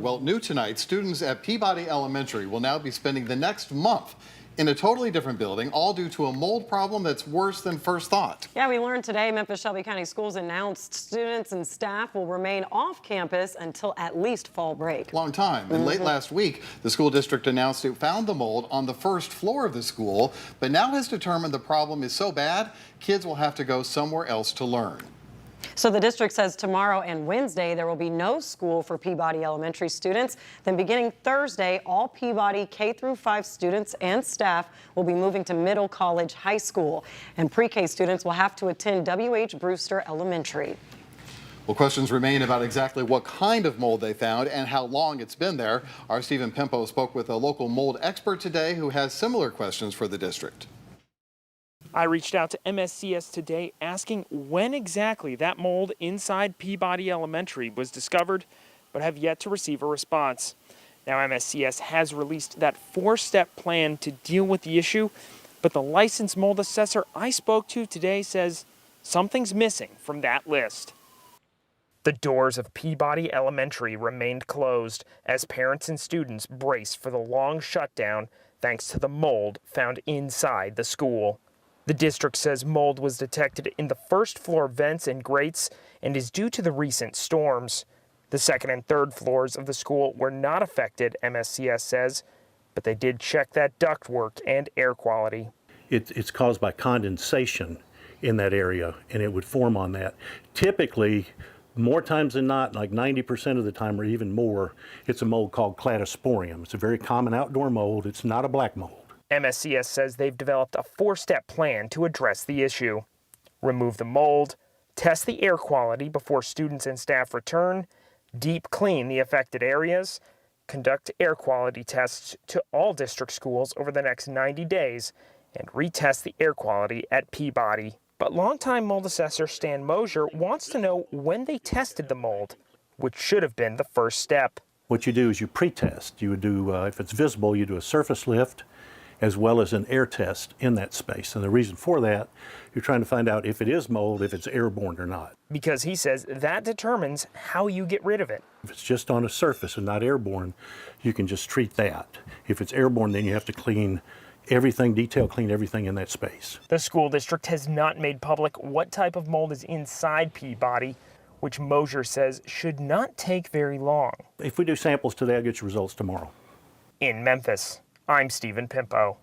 Well, new tonight, students at Peabody Elementary will now be spending the next month in a totally different building, all due to a mold problem that's worse than first thought. Yeah, we learned today Memphis Shelby County Schools announced students and staff will remain off campus until at least fall break. Long time. And late last week, the school district announced it found the mold on the first floor of the school, but now has determined the problem is so bad, kids will have to go somewhere else to learn. So the district says tomorrow and Wednesday there will be no school for Peabody Elementary students. Then beginning Thursday, all Peabody K-5 students and staff will be moving to Middle College High School. And pre-K students will have to attend W.H. Brewster Elementary. Well, questions remain about exactly what kind of mold they found and how long it's been there. Our Stephen Pimpo spoke with a local mold expert today who has similar questions for the district. I reached out to MSCS today asking when exactly that mold inside Peabody Elementary was discovered, but have yet to receive a response. Now, MSCS has released that 4-step plan to deal with the issue, but the licensed mold assessor I spoke to today says something's missing from that list. The doors of Peabody Elementary remained closed as parents and students braced for the long shutdown thanks to the mold found inside the school. The district says mold was detected in the first floor vents and grates and is due to the recent storms. The second and third floors of the school were not affected, MSCS says, but they did check that ductwork and air quality. It's caused by condensation in that area, and it would form on that. Typically, more times than not, like 90% of the time or even more, it's a mold called cladosporium. It's a very common outdoor mold. It's not a black mold. MSCS says they've developed a 4-step plan to address the issue. Remove the mold, test the air quality before students and staff return, deep clean the affected areas, conduct air quality tests to all district schools over the next 90 days, and retest the air quality at Peabody. But longtime mold assessor Stan Mosier wants to know when they tested the mold, which should have been the first step. What you do is you pre-test. You would do, if it's visible, you do a surface lift as well as an air test in that space. And the reason for that, you're trying to find out if it is mold, if it's airborne or not. Because he says that determines how you get rid of it. If it's just on a surface and not airborne, you can just treat that. If it's airborne, then you have to clean everything, detail clean everything in that space. The school district has not made public what type of mold is inside Peabody, which Mosier says should not take very long. If we do samples today, I'll get you results tomorrow. In Memphis, I'm Stephen Pimpo.